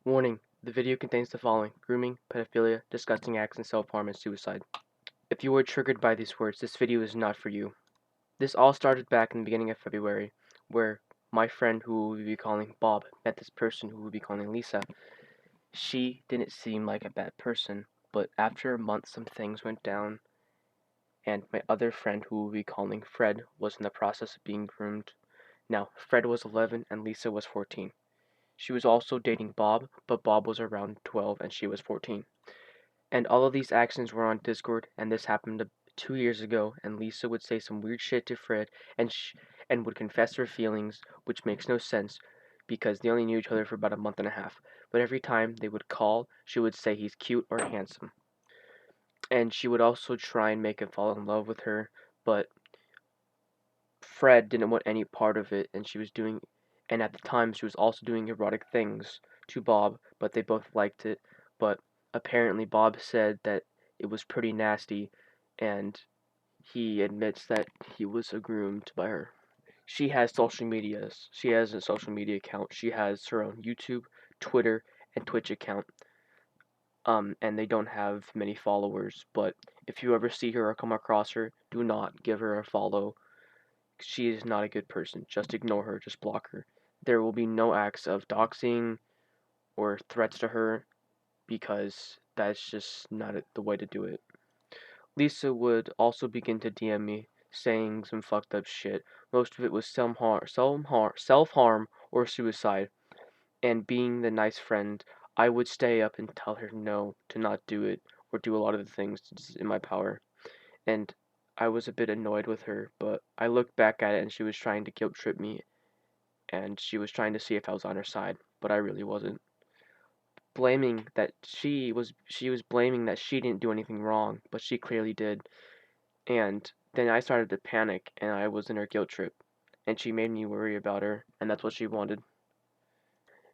Warning: the video contains the following: grooming, pedophilia, disgusting acts, and self-harm and suicide. If you are triggered by these words, this video is not for you. This all started back in the beginning of February, where my friend, who we will be calling Bob, met this person who we will be calling Lisa. She didn't seem like a bad person, but after a month some things went down, and my other friend, who we will be calling Fred, was in the process of being groomed. Now, Fred was 11 and Lisa was 14. She was also dating Bob, but Bob was around 12 and she was 14. And all of these actions were on Discord, and this happened 2 years ago, and Lisa would say some weird shit to Fred, and would confess her feelings, which makes no sense, because they only knew each other for about a month and a half. But every time they would call, she would say he's cute or handsome. And she would also try and make him fall in love with her, but Fred didn't want any part of it, and at the time she was also doing erotic things to Bob, but they both liked it. But apparently Bob said that it was pretty nasty, and he admits that he was groomed by her. She has social medias. She has a social media account. She has her own YouTube, Twitter, and Twitch account. And they don't have many followers, but if you ever see her or come across her, do not give her a follow. She is not a good person. Just ignore her, just block her. There will be no acts of doxing or threats to her, because that's just not the way to do it. Lisa would also begin to DM me, saying some fucked up shit. Most of it was self-harm or suicide. And being the nice friend, I would stay up and tell her no, to not do it, or do a lot of the things in my power. And I was a bit annoyed with her, but I looked back at it and she was trying to guilt trip me, and she was trying to see if I was on her side, but I really wasn't. She was blaming that she didn't do anything wrong, but she clearly did. And then I started to panic, and I was in her guilt trip, and she made me worry about her, and that's what she wanted.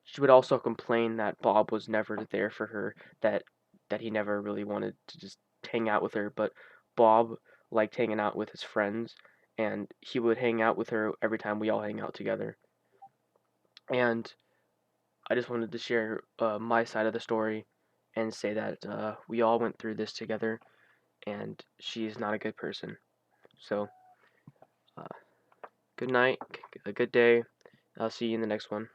She would also complain that Bob was never there for her, that he never really wanted to just hang out with her, but Bob liked hanging out with his friends, and he would hang out with her every time we all hang out together. And I just wanted to share my side of the story and say that we all went through this together, and she is not a good person. So, uh, good night, a good day. I'll see you in the next one.